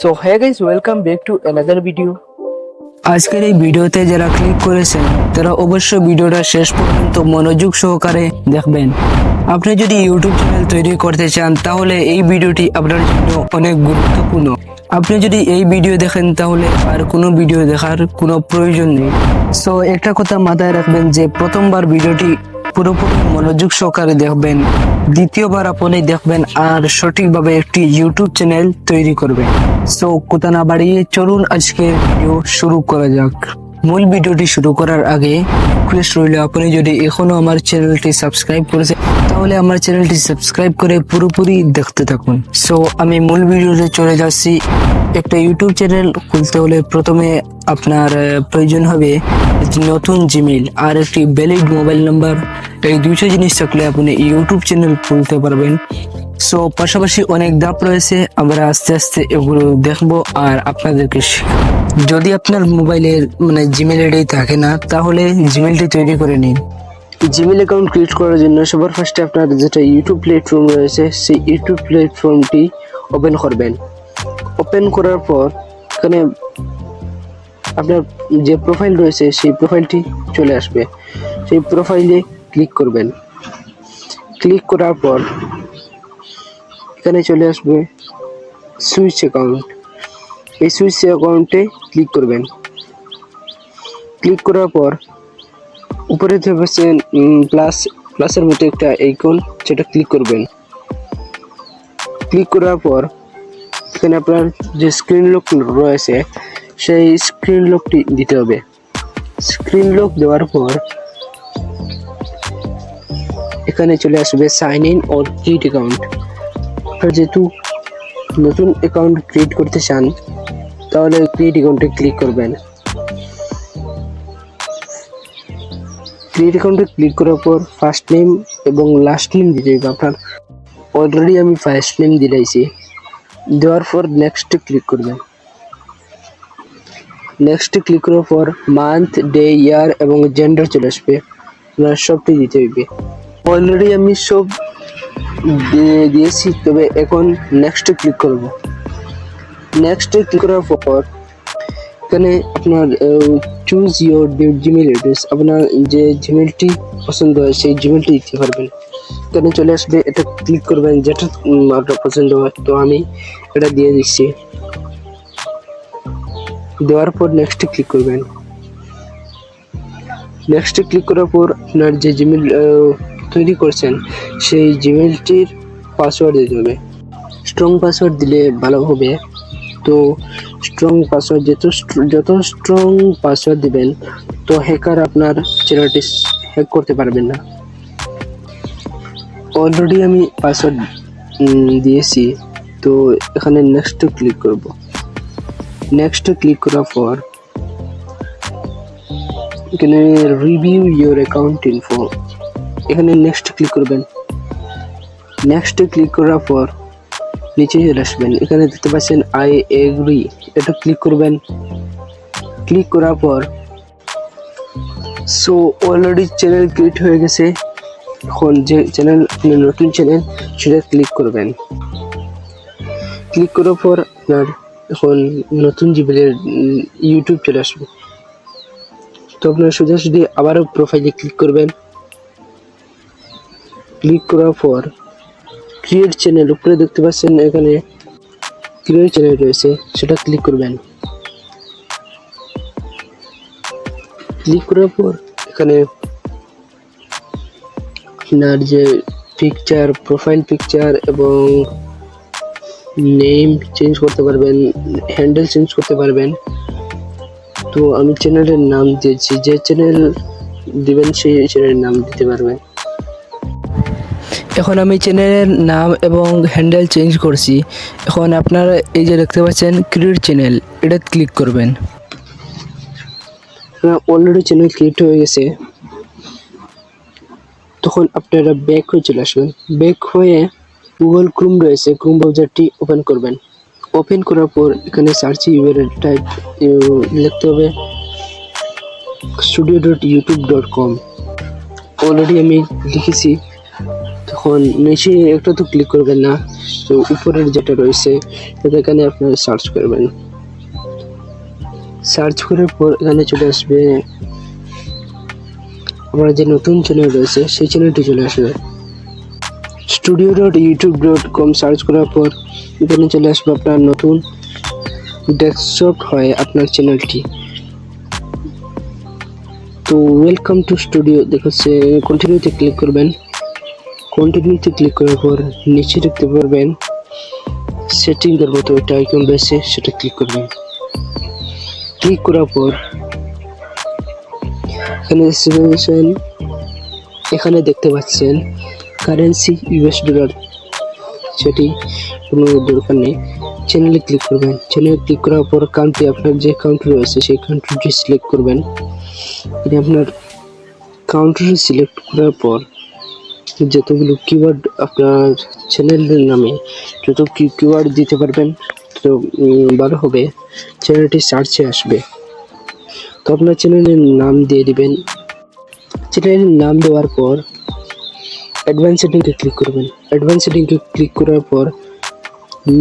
So hey guys, welcome back to another video. আজকের এই ভিডিওতে যারা ক্লিক করেছেন তারা অবশ্যই ভিডিওটা শেষ পর্যন্ত মনোযোগ সহকারে দেখবেন। আপনি যদি ইউটিউব চ্যানেল তৈরি করতে চান তাহলে এই ভিডিওটি আপনার জন্য অনেক গুরুত্বপূর্ণ। আপনি যদি এই ভিডিও দেখেন তাহলে আর কোনো ভিডিও দেখার কোনো প্রয়োজন নেই। সো একটা কথা মাথায় রাখবেন যে প্রথমবার ভিডিওটি পুরোপুরি মনোযোগ সহকারে দেখবেন, দ্বিতীয়বার আপনি দেখবেন আর সঠিকভাবে একটি ইউটিউব চ্যানেল তৈরি করবেন। সো কথা না বাড়িয়ে চলুন আজকে ভিডিও শুরু করা যাক। মূল ভিডিওটি শুরু করার আগে রিকোয়েস্ট রইল, আপনি যদি এখনো আমার চ্যানেলটি সাবস্ক্রাইব করেছেন তাহলে আমার চ্যানেলটি সাবস্ক্রাইব করে পুরোপুরি দেখতে থাকুন। সো আমি মূল ভিডিওতে চলে যাচ্ছি। একটা ইউটিউব চ্যানেল খুলতে হলে প্রথমে আপনার প্রয়োজন হবে নতুন জিমেইল আর একটি ভ্যালিড মোবাইল নাম্বার। এই দুইটা জিনিস থাকলে আপনি ইউটিউব চ্যানেল খুলতে পারবেন। সো পাশাপাশি অনেক ধাপ রয়েছে, আমরা আস্তে আস্তে এগুলো দেখবো আর আপনাদেরকে শেখাবো। যদি আপনার মোবাইলের জিমেইল আইডি থাকে না তাহলে জিমেইলটি তৈরি করে নিন। জিমেইল অ্যাকাউন্ট ক্রিয়েট করার জন্য সবার ফার্স্টে আপনার যেটা ইউটিউব প্ল্যাটফর্ম রয়েছে সেই ইউটিউব প্ল্যাটফর্মটি ওপেন করবেন। ওপেন করার পর এখানে আপনার যে প্রোফাইল রয়েছে সেই প্রোফাইলটি চলে আসবে। সেই প্রোফাইলে ক্লিক করবেন। ক্লিক করার পর এখানে চলে আসবে সুইচ অ্যাকাউন্ট। এই সুইচ অ্যাকাউন্টে ক্লিক করবেন। ক্লিক করার পর উপরে দেখবেন প্লাসের মতো একটা আইকন, সেটা ক্লিক করবেন। ক্লিক করার পর এখানে আপনার যে স্ক্রিন লক রয়েছে সেই স্ক্রিন লকটি দিতে হবে। স্ক্রিন লক দেওয়ার পর এখানে চলে আসবে sign in or create account. আপনার যেহেতু নতুন অ্যাকাউন্ট ক্রিয়েট করতে চান তাহলে ক্রিয়েট অ্যাকাউন্টে ক্লিক করবেন। ক্রিয়েট অ্যাকাউন্টে ক্লিক করার পর ফার্স্ট নেম এবং লাস্ট নেম দিতে হবে আপনার। অলরেডি আমি ফার্স্ট নেম দিলাইছি। দেওয়ার পর নেক্সট ক্লিক করবেন। নেক্সট ক্লিক করার পর মান্থ, ডে, ইয়ার এবং জেন্ডার চলে আসবে। আপনার সবটি দিতে হইবে। অলরেডি আমি সব দিয়েছি, তবে এখন নেক্সট ক্লিক করব। নেক্সট ক্লিক করার পর এখানে আপনার চুজ ইউর জিমেইল অ্যাড্রেস, আপনার যে জিমেইলটি পছন্দ হয় সেই জিমেইলটি দিতে পারবেন। এখানে চলে আসবে, এটা ক্লিক করবেন যেটা আপনার পছন্দ হয়। তো আমি এটা দিয়ে দিচ্ছি। দেওয়ার পর নেক্সট ক্লিক করবেন। নেক্সট ক্লিক করার পর আপনার যে জিমেইল তৈরি করছেন সেই জিমেইলটির পাসওয়ার্ড দিতে হবে। স্ট্রং পাসওয়ার্ড দিলে ভালো হবে। তো স্ট্রং পাসওয়ার্ড যত স্ট্রং পাসওয়ার্ড দিবেন তো হ্যাকার আপনার চ্যানেলটি হ্যাক করতে পারবেন না। অলরেডি আমি পাসওয়ার্ড দিয়েছি, তো এখানে নেক্সট ক্লিক করব। নেক্সট ক্লিক করার পর এখানে রিভিউ ইউর অ্যাকাউন্ট ইনফো, এখানে নেক্সট ক্লিক করবেন। নেক্সট ক্লিক করার পর নিচে চলে আসবেন। এখানে দেখতে পাচ্ছেন আই এগ্রি, এটা ক্লিক করবেন। ক্লিক করার পর সো অলরেডি চ্যানেল ক্রিয়েট হয়ে গেছে। এখন যে চ্যানেল নতুন চ্যানেল সেটা ক্লিক করবেন। ক্লিক করার পর আপনার এখন নতুন জিমেইলের ইউটিউব চলে আসবে। তো আপনার সোজাসুজি আবারও প্রোফাইলে ক্লিক করবেন। ক্লিক করার পর ক্রিয়েট চ্যানেল, উপরে দেখতে পাচ্ছেন এখানে ক্রিয়েট চ্যানেল রয়েছে, সেটা ক্লিক করবেন। ক্লিক করার পর এখানে আপনার যে পিকচার, প্রোফাইল পিকচার এবং নেম চেঞ্জ করতে পারবেন, হ্যান্ডেল চেঞ্জ করতে পারবেন। তো আমি চ্যানেলের নাম দিয়েছি, যে চ্যানেল দিবেন সেই চ্যানেলের নাম দিতে পারবেন। এখন আমি চ্যানেলের নাম এবং হ্যান্ডেল চেঞ্জ করছি। এখন আপনারা এই যে দেখতে পাচ্ছেন ক্রিয়েট চ্যানেল, এটা ক্লিক করবেন। অলরেডি চ্যানেল ক্রিয়েট হয়ে গেছে। তখন আপনারা ব্যাক হয়ে চলে আসবেন। ব্যাক হয়ে গুগল ক্রোম রয়েছে, ক্রোম ব্রাউজারটি ওপেন করবেন। ওপেন করার পর এখানে সার্চ ইউআরএল টাইপ লিখতে হবে studio.youtube.com। অলরেডি আমি লিখেছি। তখন নিচে একটা তো ক্লিক করবেন না, তো উপরের যেটা রয়েছে এখানে আপনারা সার্চ করবেন। সার্চ করার পর এখানে চলে আসবে আমার যে নতুন চ্যানেল রয়েছে সেই চ্যানেলটি চলে আসবে। studio.youtube.com সার্চ করার পর এখানে চলে আসবে আপনার নতুন ডেস্কটপ হয় আপনার চ্যানেলটি। তো ওয়েলকাম টু স্টুডিও দেখাচ্ছে, কন্টিনিউতে ক্লিক করবেন। কন্টিনিউতে ক্লিক করার পর নিচে দেখতে পারবেন সেটিং এর মতো একটা আইকন রয়েছে, সেটা ক্লিক করবেন। ক্লিক করার পর এখানে দেখতে পাচ্ছেন কারেন্সি ইউএস ডলার, সেটি কোনো দরকার নেই। চ্যানেলে ক্লিক করবেন। চ্যানেলে ক্লিক করার পর কান্ট্রি, আপনার যে কান্ট্রি রয়েছে সেই কান্ট্রিটি সিলেক্ট করবেন। আপনার কান্ট্রি সিলেক্ট করার পর যতগুলো কিওয়ার্ড আপনার চ্যানেলের নামে যত কিওয়ার্ড দিতে পারবেন তো ভালো হবে, চ্যানেলটি সার্চে আসবে। তো আপনার চ্যানেলের নাম দিয়ে দিবেন। চ্যানেলের নাম দেওয়ার পর অ্যাডভান্স সেটিংয়ে ক্লিক করবেন। অ্যাডভান্স সেটিংয়ে ক্লিক করার পর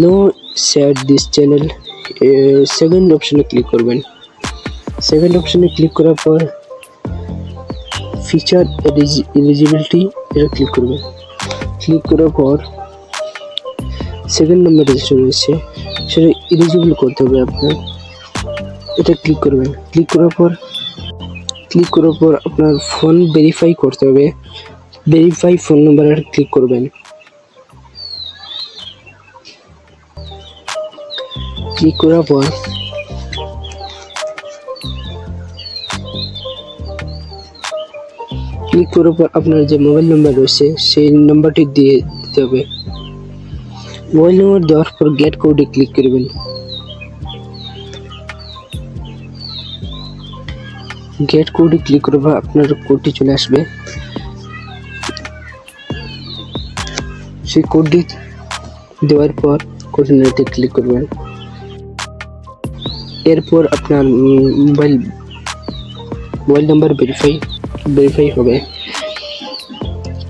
no set this channel second অপশনে ক্লিক করবেন। সেকেন্ড অপশনে ক্লিক করার পর ফিচার এলিজিবিলিটি এটা ক্লিক করবেন। ক্লিক করার পর সেকেন্ড নাম্বার যেটা রয়েছে সেটা এলিজিবল করতে হবে আপনার, এটা ক্লিক করবেন। ক্লিক করার পর আপনার ফোন ভেরিফাই করতে হবে, ভেরিফাই ফোন নাম্বার ক্লিক করবেন। ক্লিক করার পর আপনার যে মোবাইল নাম্বার রয়েছে সেই নাম্বারটি দিয়ে দিতে হবে। মোবাইল নাম্বার দেওয়ার পর গেট কোডে ক্লিক করবেন। গেট কোডে ক্লিক করার পর আপনার কোডটি চলে আসবে। সেই কোডটি দেওয়ার পর কন্টিনিউতে ক্লিক করবেন। এরপর আপনার মোবাইল নাম্বার ভেরিফাই হবে।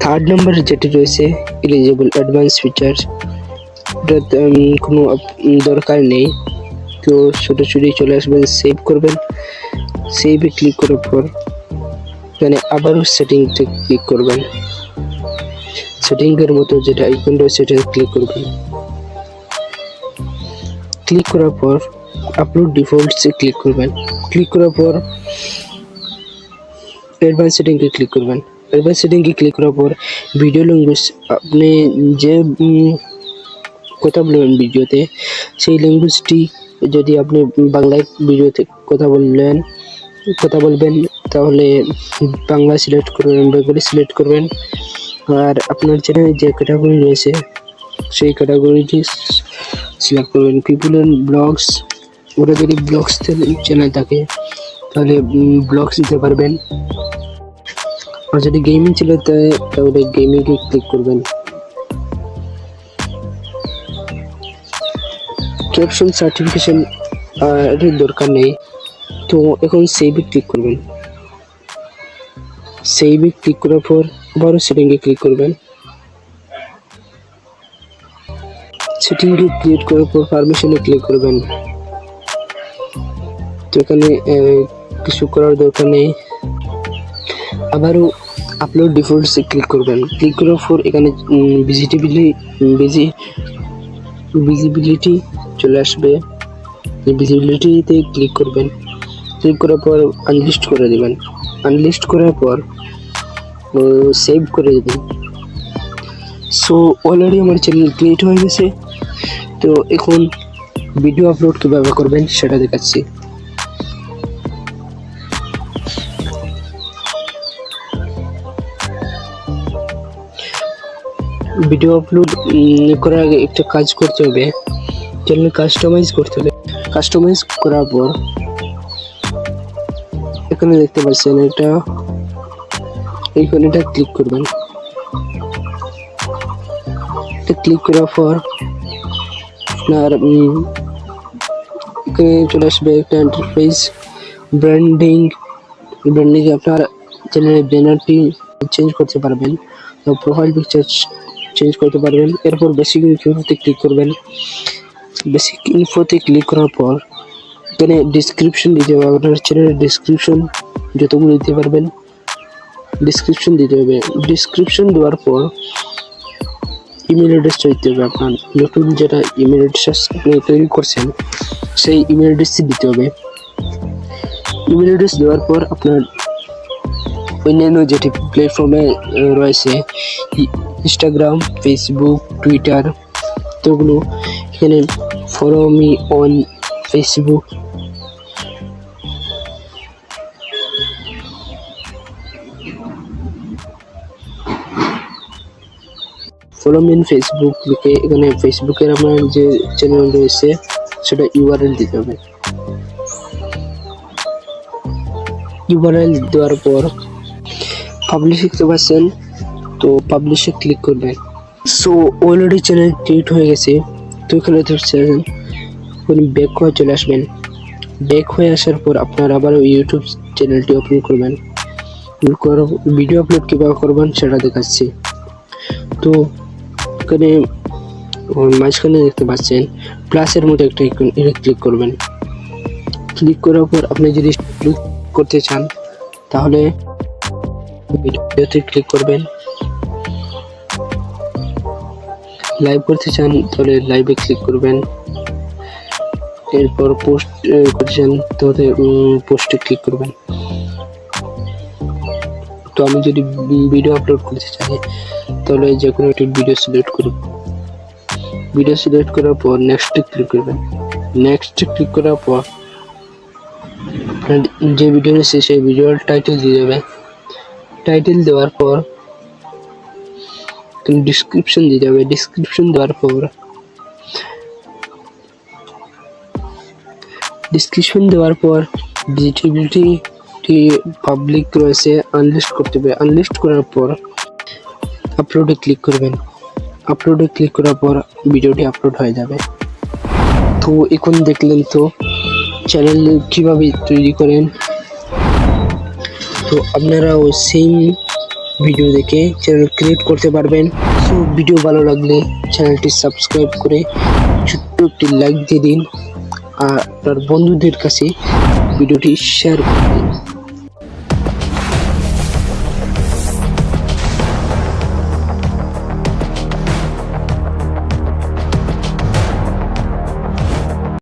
থার্ড নাম্বার যেটি রয়েছে এলিজিবল অ্যাডভান্স ফিচার, কোনো দরকার নেই, তো ছোটাছুটি চলে আসবেন, সেভ করবেন। সেভে ক্লিক করার পর এখানে আবারও সেটিংতে ক্লিক করবেন। সেটিংয়ের মতো যেটা আইকন রয়েছে সেটা ক্লিক করবেন। ক্লিক করার পর আপলোড ডিফল্টসে ক্লিক করবেন। ক্লিক করার পর অ্যাডভান্স সেটিংয়ে ক্লিক করবেন। অ্যাডভান্স সেটিংয়ে ক্লিক করার পর ভিডিও ল্যাঙ্গুয়েজ, আপনি যে কথা বলবেন ভিডিওতে সেই ল্যাঙ্গুয়েজটি, যদি আপনি বাংলায় ভিডিওতে কথা বলবেন তাহলে বাংলা সিলেক্ট করবেন, বেঙ্গলি সিলেক্ট করবেন। আর আপনার চ্যানেলে যে ক্যাটাগরি রয়েছে সেই ক্যাটাগরিটি সিলেক্ট করবেন। পিপল এন্ড ব্লগস, ওরা যদি ব্লগস চ্যানেল থাকে তাহলে ব্লগস দিতে পারবেন। আর যদি গেমিং চ্যানেল থাকে তাহলে গেমিংয়ে ক্লিক করবেন। ক্যাপশন সার্টিফিকেশন এর দরকার নেই, তো এখন সেভে ক্লিক করবেন। সেভে ক্লিক করার পর আবারও সেটিংয়ে ক্লিক করবেন। সেটিংয়ে ক্লিক করার পর পারমিশনে ক্লিক করবেন। তো এখানে কিছু করার দরকার নেই, আবারও আপলোড ডিফল্টসে ক্লিক করবেন। ক্লিক করার পর এখানে ভিজিবিলিটি চলে আসবে, ভিজিবিলিটিতে ক্লিক করবেন। ক্লিক করার পর আনলিস্ট করে দেবেন। আনলিস্ট করার পর সেভ করে দেবেন। সো অলরেডি আমার চ্যানেল ক্রিয়েট হয়ে গেছে। তো এখন ভিডিও আপলোড কীভাবে করবেন সেটা দেখাচ্ছি। ভিডিও আপলোড করার আগে একটা কাজ করতে হবে, চ্যানেল কাস্টমাইজ করতে হবে। কাস্টমাইজ করার পর এখানে দেখতে পাচ্ছেন এটা ক্লিক করবেন। এটা ক্লিক করার পর আপনার এখানে চলে আসবে একটা এন্টারপ্রাইজ ব্র্যান্ডিং আপনার চ্যানেলের ব্যানারটি চেঞ্জ করতে পারবেন। তো প্রোফাইল পিকচার চেঞ্জ করতে পারবেন। এরপর বেসিক ইনফোতে ক্লিক করবেন। বেসিক ইনফোতে ক্লিক করার পর এখানে ডিসক্রিপশন দিতে হবে, আপনার চ্যানেলের ডিসক্রিপশন যতগুলো দিতে পারবেন ডিসক্রিপশন দিতে হবে। ডিসক্রিপশন দেওয়ার পর ইমেল অ্যাড্রেসটা দিতে হবে, আপনার নতুন যেটা ইমেল অ্যাড্রেস আপনি তৈরি করছেন সেই ইমেল অ্যাড্রেসটি দিতে হবে। ইমেল অ্যাড্রেস দেওয়ার পর আপনার অন্যান্য যেটি প্ল্যাটফর্মে রয়েছে ইনস্টাগ্রাম, ফেসবুক, টুইটার, তো ওগুলো এখানে follow me on Facebook, follow me on Facebook লিখে এখানে ফেসবুকের আমার যে চ্যানেল রয়েছে সেটা ইউআরএল দিতে হবে। ইউআরএল দেওয়ার পর পাবলিশ দেখতে পাচ্ছেন, তো পাবলিশে ক্লিক করবেন। সো অলরেডি চ্যানেল ক্রিয়েট হয়ে গেছে, তো এখানে ধরছেন ব্যাক হয়ে চলে আসবেন। ব্যাক হয়ে আসার পর আপনার আবার ইউটিউব চ্যানেলটি ওপেন করবেন। ভিডিও আপলোড কীভাবে করবেন সেটা দেখাচ্ছি। তো এখানে মাঝখানে দেখতে পাচ্ছেন প্লাসের মতো একটা আইকন, এটা ক্লিক করবেন। ক্লিক করার পর আপনি যদি ক্লিক করতে চান তাহলে ভিডিওতে ক্লিক করবেন। লাইভ করতে চান তাহলে লাইভে ক্লিক করবেন। এরপর পোস্ট করতে চান তাহলে পোস্টে ক্লিক করবেন। তো আমি যদি ভিডিও আপলোড করতে চাই তাহলে যে কোনো একটি ভিডিও সিলেক্ট করব। ভিডিও সিলেক্ট করার পর নেক্সটে ক্লিক করবেন। নেক্সটে ক্লিক করার পর আপনার যে ভিডিও রয়েছে সেই ভিডিওর টাইটেল দিয়ে দেবেন। টাইটেল দেওয়ার পর ডিসক্রিপশন দিয়ে যাবে। ডিসক্রিপশন দেওয়ার পর ভিজিবিলিটি পাবলিক রয়েছে, আনলিস্ট করতে হবে। আনলিস্ট করার পর আপলোডে ক্লিক করবেন। আপলোডে ক্লিক করার পর ভিডিওটি আপলোড হয়ে যাবে। তো এখন দেখলেন তো চ্যানেল কিভাবে তৈরি করেন। তো আপনারাও সেম ভিডিও দেখে চ্যানেল ক্রিয়েট করতে পারবেন। সো ভিডিও ভালো লাগলে চ্যানেলটি সাবস্ক্রাইব করে ছোট্ট একটি লাইক দিয়ে দিন আর আপনার বন্ধুদের কাছে ভিডিওটি শেয়ার করে দিন।